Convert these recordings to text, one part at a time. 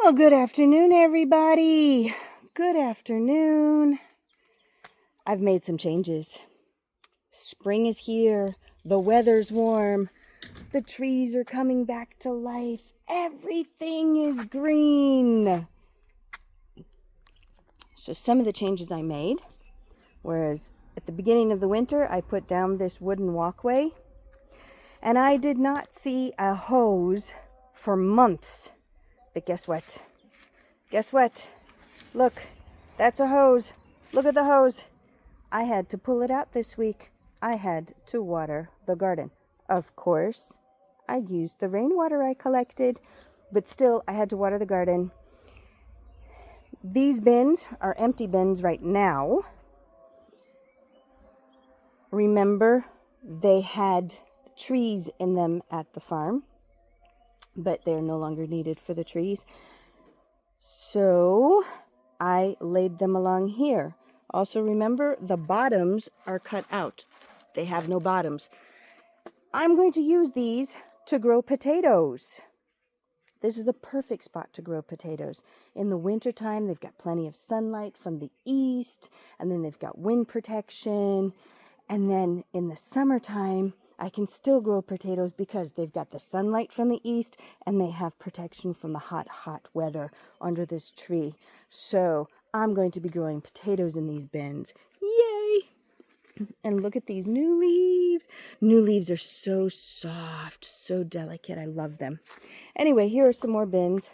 Well, good afternoon, everybody. Good afternoon. I've made some changes. Spring is here. The weather's warm. The trees are coming back to life. Everything is green. So some of the changes I made, whereas at the beginning of the winter, I put down this wooden walkway, and I did not see a hose for months. But guess what? Guess what? Look, that's a hose. Look at the hose. I had to pull it out this week. I had to water the garden. Of course, I used the rainwater I collected, but still I had to water the garden. These bins are empty bins right now. Remember, they had trees in them at the farm, but they're no longer needed for the trees. So I laid them along here. Also remember, the bottoms are cut out. They have no bottoms. I'm going to use these to grow potatoes. This is a perfect spot to grow potatoes. In the wintertime, they've got plenty of sunlight from the east, and then they've got wind protection. And then in the summertime, I can still grow potatoes because they've got the sunlight from the east and they have protection from the hot, hot weather under this tree. So I'm going to be growing potatoes in these bins. Yay! And look at these new leaves. New leaves are so soft, so delicate. I love them. Anyway, here are some more bins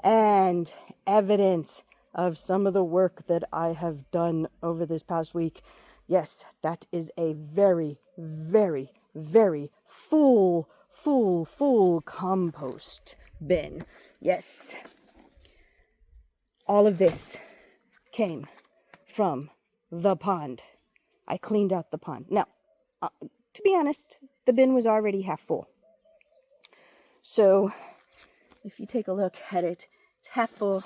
and evidence of some of the work that I have done over this past week. Yes, that is a very, very, very full compost bin. Yes. All of this came from the pond. I cleaned out the pond. Now, to be honest, the bin was already half full. So, if you take a look at it, it's half full.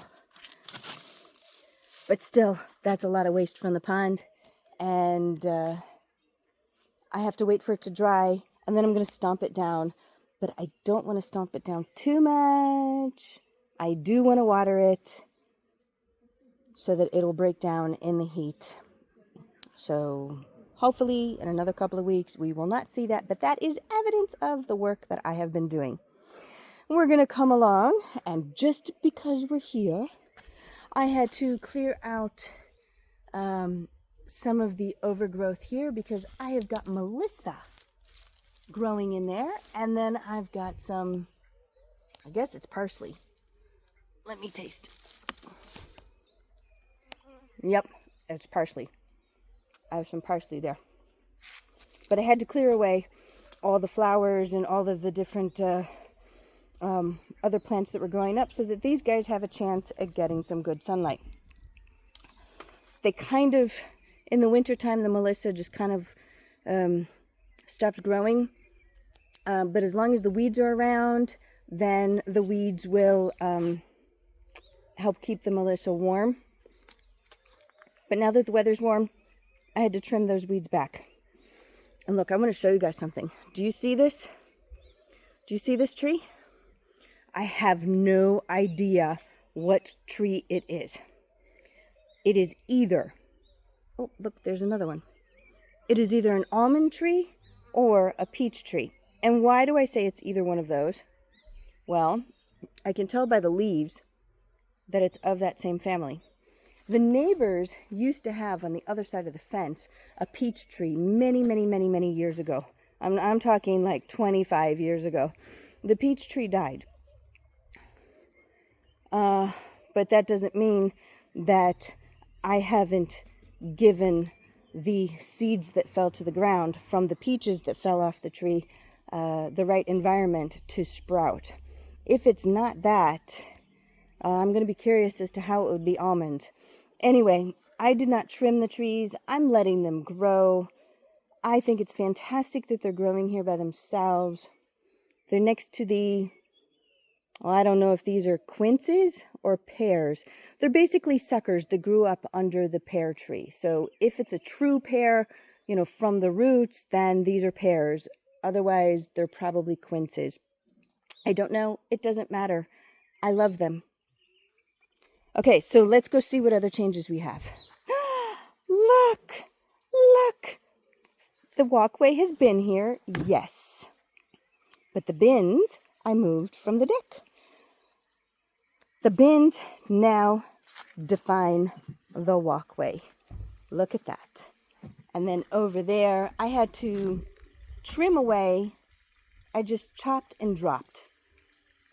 But still, that's a lot of waste from the pond. And I have to wait for it to dry, and then I'm going to stomp it down. But I don't want to stomp it down too much. I do want to water it so that it'll break down in the heat. So hopefully in another couple of weeks we will not see that, but that is evidence of the work that I have been doing. We're going to come along, and just because we're here, I had to clear out some of the overgrowth here because I have got Melissa growing in there, and then I've got some, I guess it's parsley. Let me taste. Yep, it's parsley. I have some parsley there. But I had to clear away all the flowers and all of the different other plants that were growing up so that these guys have a chance at getting some good sunlight. They kind of, in the wintertime, the Melissa just kind of stopped growing. But as long as the weeds are around, then the weeds will help keep the Melissa warm. But now that the weather's warm, I had to trim those weeds back. And look, I want to show you guys something. Do you see this? Do you see this tree? I have no idea what tree it is. It is either, oh, look, there's another one. It is either an almond tree or a peach tree. And why do I say it's either one of those? Well, I can tell by the leaves that it's of that same family. The neighbors used to have on the other side of the fence a peach tree many years ago. I'm talking like 25 years ago. The peach tree died. But that doesn't mean that I haven't given the seeds that fell to the ground from the peaches that fell off the tree the right environment to sprout. If it's not that, I'm going to be curious as to how it would be almond. Anyway, I did not trim the trees. I'm letting them grow. I think it's fantastic that they're growing here by themselves. They're next to the, well, I don't know if these are quinces or pears. They're basically suckers that grew up under the pear tree. So if it's a true pear, from the roots, then these are pears. Otherwise, they're probably quinces. I don't know. It doesn't matter. I love them. Okay, so let's go see what other changes we have. Look, look. The walkway has been here, yes. But the bins, I moved from the deck. The bins now define the walkway. Look at that. And then over there, I had to trim away. I just chopped and dropped.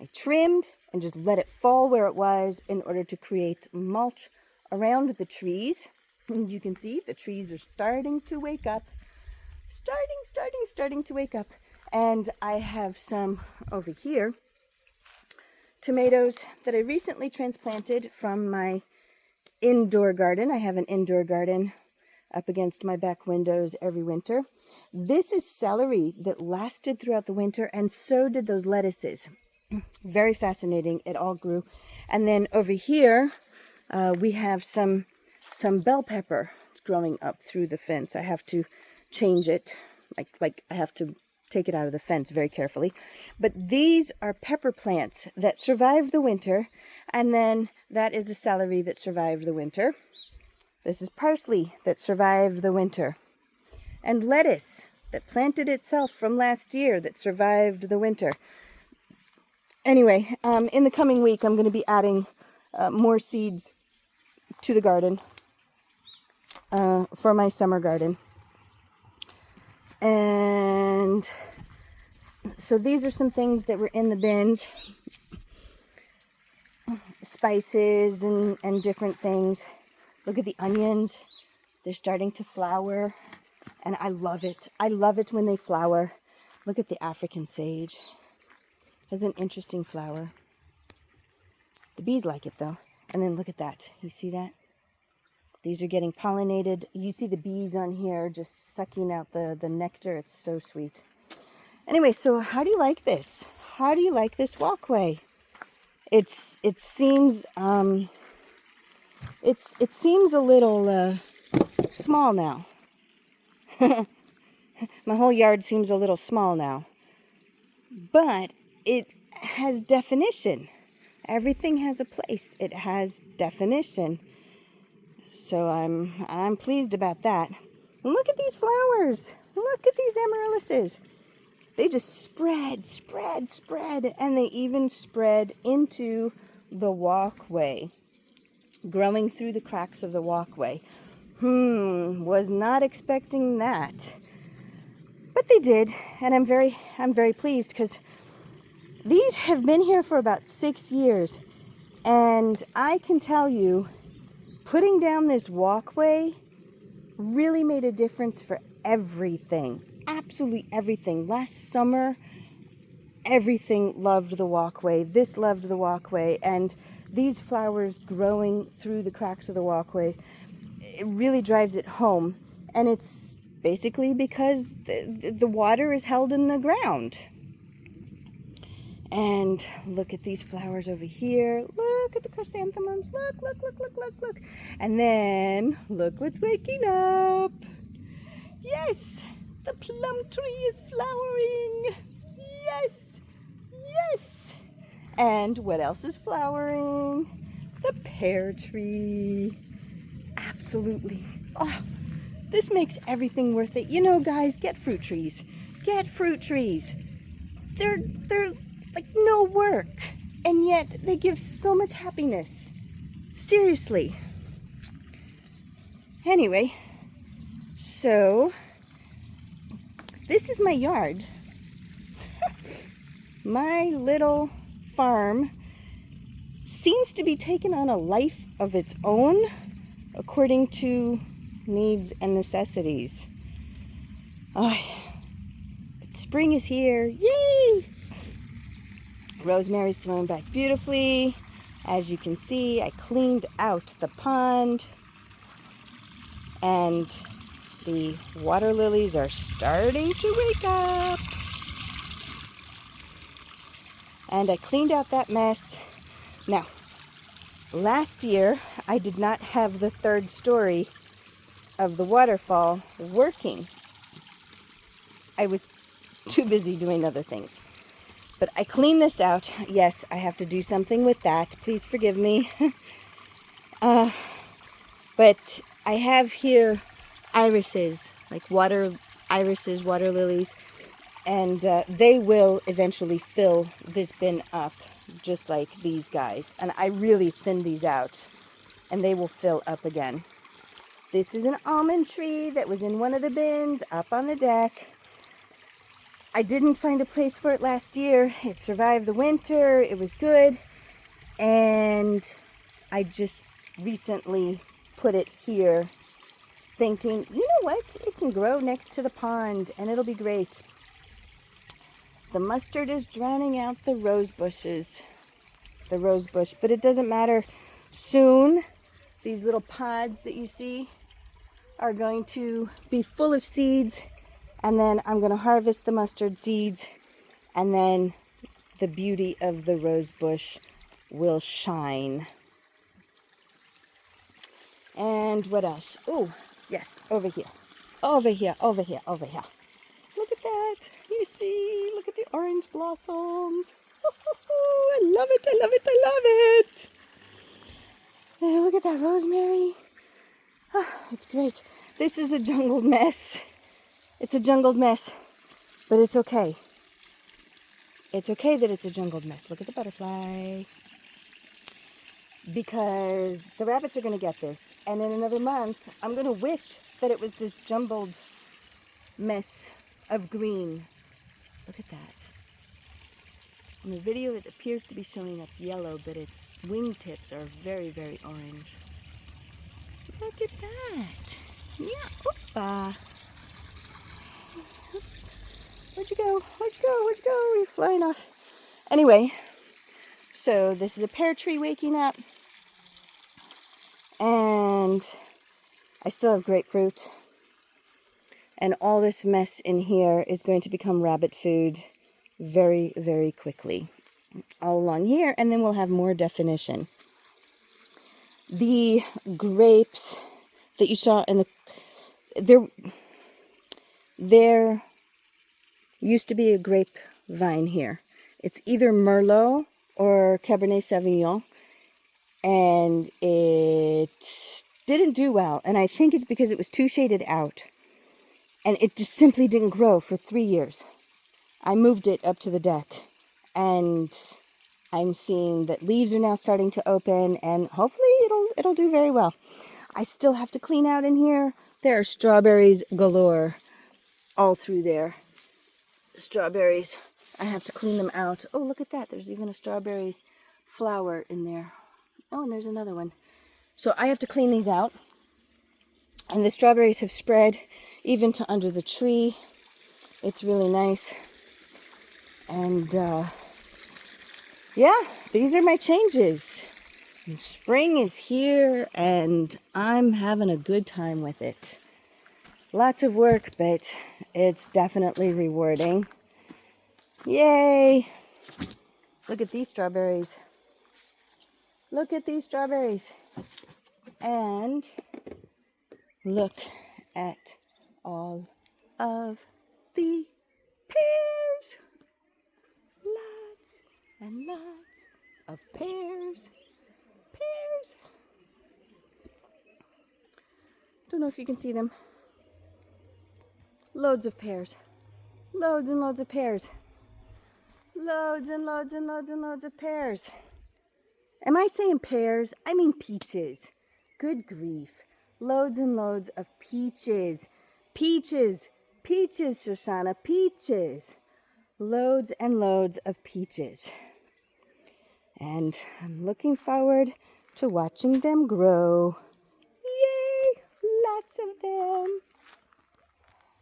I trimmed and just let it fall where it was in order to create mulch around the trees. And you can see the trees are starting to wake up. Starting to wake up. And I have some over here, tomatoes that I recently transplanted from my indoor garden. I have an indoor garden up against my back windows every winter. This is celery that lasted throughout the winter, and so did those lettuces. Very fascinating. It all grew. And then over here, we have some bell pepper. It's growing up through the fence. I have to change it. Like I have to take it out of the fence very carefully. But these are pepper plants that survived the winter. And then that is the celery that survived the winter. This is parsley that survived the winter. And lettuce that planted itself from last year that survived the winter. Anyway, in the coming week, I'm going to be adding more seeds to the garden for my summer garden. And so these are some things that were in the bins. Spices and different things. Look at the onions. They're starting to flower. And I love it. I love it when they flower. Look at the African sage. Has an interesting flower. The bees like it though. And then look at that. You see that? These are getting pollinated. You see the bees on here just sucking out the nectar. It's so sweet. Anyway, so how do you like this? How do you like this walkway? It seems a little small now. My whole yard seems a little small now. But it has definition. Everything has a place. It has definition. So I'm pleased about that. And look at these flowers. Look at these amaryllises. They just spread, and they even spread into the walkway, growing through the cracks of the walkway. Was not expecting that. But they did, and I'm very pleased because these have been here for about 6 years. And I can tell you, putting down this walkway really made a difference for everything. Absolutely everything. Last summer, everything loved the walkway. This loved the walkway. And these flowers growing through the cracks of the walkway, it really drives it home. And it's basically because the water is held in the ground. And look at these flowers over here. Look at the chrysanthemums. Look. And then look what's waking up. Yes, the plum tree is flowering. Yes. And what else is flowering? The pear tree. Absolutely. Oh, this makes everything worth it. You know, guys, get fruit trees. Get fruit trees. They're like no work, and yet they give so much happiness. Seriously. Anyway, so this is my yard. My little farm seems to be taking on a life of its own according to needs and necessities. But spring is here. Yay! Rosemary's growing back beautifully. As you can see, I cleaned out the pond, and the water lilies are starting to wake up. And I cleaned out that mess. Now, last year, I did not have the third story of the waterfall working. I was too busy doing other things. But I cleaned this out. Yes, I have to do something with that. Please forgive me. But I have here irises, like water irises, water lilies, and they will eventually fill this bin up, just like these guys. And I really thinned these out, and they will fill up again. This is an almond tree that was in one of the bins up on the deck. I didn't find a place for it last year. It survived the winter. It was good. And I just recently put it here thinking, you know what? It can grow next to the pond and it'll be great. The mustard is drowning out the rose bushes. The rose bush. But it doesn't matter. Soon, these little pods that you see are going to be full of seeds. And then I'm going to harvest the mustard seeds. And then the beauty of the rose bush will shine. And what else? Oh, yes, over here. Over here, over here, over here. Look at that. You see, look at the orange blossoms. Oh, I love it, I love it, I love it. And look at that rosemary. Oh, it's great. This is a jungled mess. It's a jungled mess, but it's okay. It's okay that it's a jungled mess. Look at the butterfly. Because the rabbits are going to get this. And in another month, I'm going to wish that it was this jumbled mess of green. Look at that. In the video, it appears to be showing up yellow, but its wingtips are very, very orange. Look at that. Yeah, oopa. Where'd you go? Where'd you go? Where'd you go? You're flying off. Anyway, so this is a pear tree waking up. And I still have grapefruit. And all this mess in here is going to become rabbit food very, very quickly. All along here, and then we'll have more definition. The grapes that you saw in the... There used to be a grapevine here. It's either Merlot or Cabernet Sauvignon, and it didn't do well. And I think it's because it was too shaded out, and it just simply didn't grow for 3 years. I moved it up to the deck, and I'm seeing that leaves are now starting to open, and hopefully it'll do very well. I still have to clean out in here. There are strawberries galore all through there. Strawberries. I have to clean them out. Oh, look at that. There's even a strawberry flower in there. Oh, and there's another one. So I have to clean these out. And the strawberries have spread even to under the tree. It's really nice. And yeah, these are my changes. And spring is here and I'm having a good time with it. Lots of work, but it's definitely rewarding. Yay! Look at these strawberries. Look at these strawberries. And look at all of the pears. Lots and lots of pears. Pears. Don't know if you can see them. Loads of pears. Loads and loads of pears. Loads and loads and loads and loads of pears. Am I saying pears? I mean peaches. Good grief. Loads and loads of peaches. Peaches. Peaches, Shoshana. Peaches. Loads and loads of peaches. And I'm looking forward to watching them grow. Yay! Lots of them.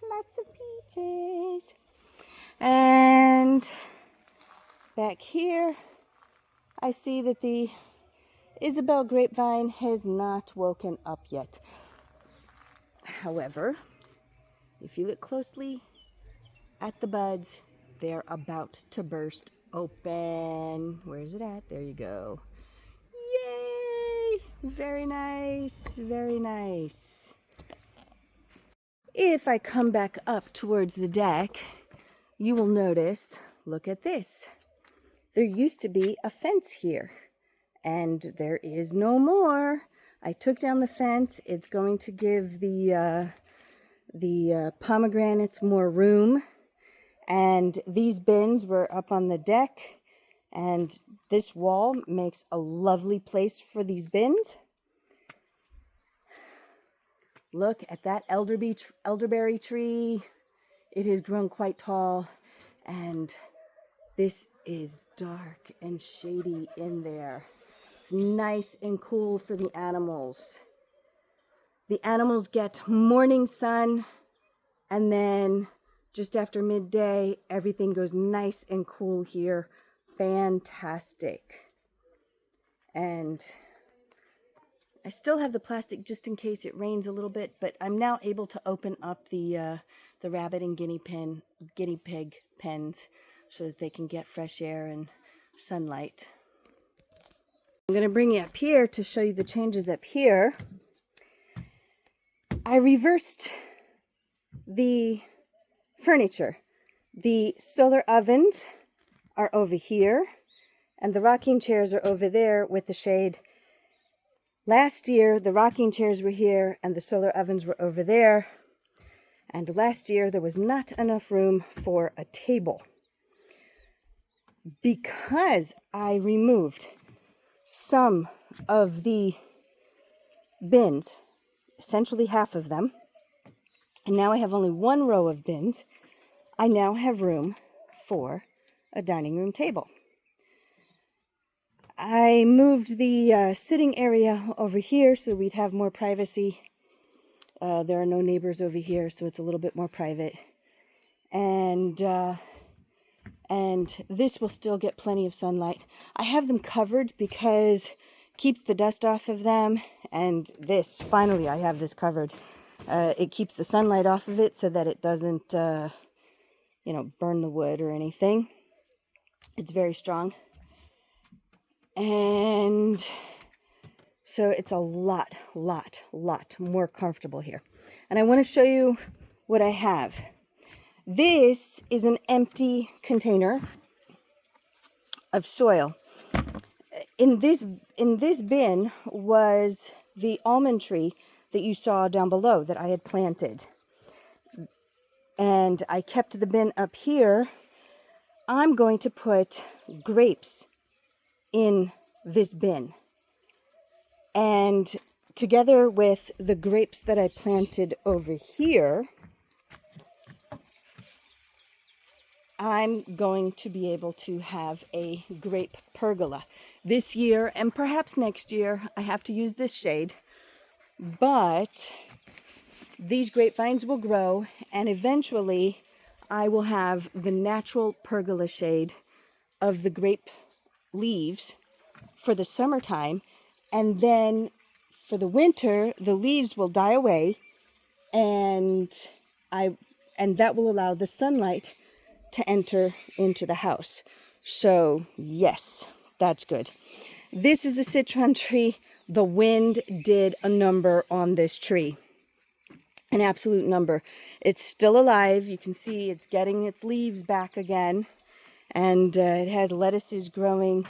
Lots of peaches. And back here, I see that the Isabel grapevine has not woken up yet. However, if you look closely at the buds, they're about to burst open. Where's it at? There you go. Yay! Very nice, very nice. If I come back up towards the deck, you will notice, look at this. There used to be a fence here, and there is no more. I took down the fence. It's going to give the pomegranates more room. And these bins were up on the deck. And this wall makes a lovely place for these bins. Look at that elderberry tree. It has grown quite tall. And this is dark and shady in there. It's nice and cool for the animals. The animals get morning sun, and then just after midday, everything goes nice and cool here. Fantastic. And I still have the plastic just in case it rains a little bit, but I'm now able to open up the rabbit and guinea pig pens so that they can get fresh air and sunlight. I'm going to bring you up here to show you the changes up here. I reversed the furniture. The solar ovens are over here, and the rocking chairs are over there with the shade. Last year, the rocking chairs were here, and the solar ovens were over there. And last year, there was not enough room for a table. Because I removed some of the bins, essentially half of them, and now I have only one row of bins, I now have room for a dining room table. I moved the sitting area over here so we'd have more privacy. There are no neighbors over here, so it's a little bit more private. And this will still get plenty of sunlight. I have them covered because it keeps the dust off of them. And this, finally, I have this covered. It keeps the sunlight off of it so that it doesn't, burn the wood or anything. It's very strong. And so it's a lot more comfortable here. And I want to show you what I have. This is an empty container of soil. In this bin was the almond tree that you saw down below that I had planted. And I kept the bin up here. I'm going to put grapes in this bin. And together with the grapes that I planted over here, I'm going to be able to have a grape pergola. This year, and perhaps next year, I have to use this shade, but these grapevines will grow, and eventually I will have the natural pergola shade of the grape leaves for the summertime, and then for the winter, the leaves will die away, and that will allow the sunlight to enter into the house. So yes, that's good. This is a citron tree. The wind did a number on this tree, an absolute number. It's still alive. You can see it's getting its leaves back again, and it has lettuces growing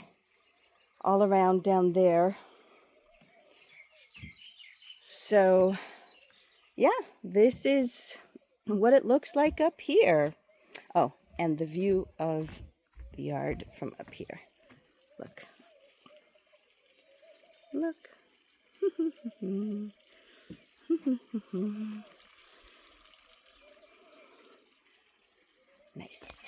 all around down there. So yeah, this is what it looks like up here. Oh, and the view of the yard from up here. Look. Look. Nice.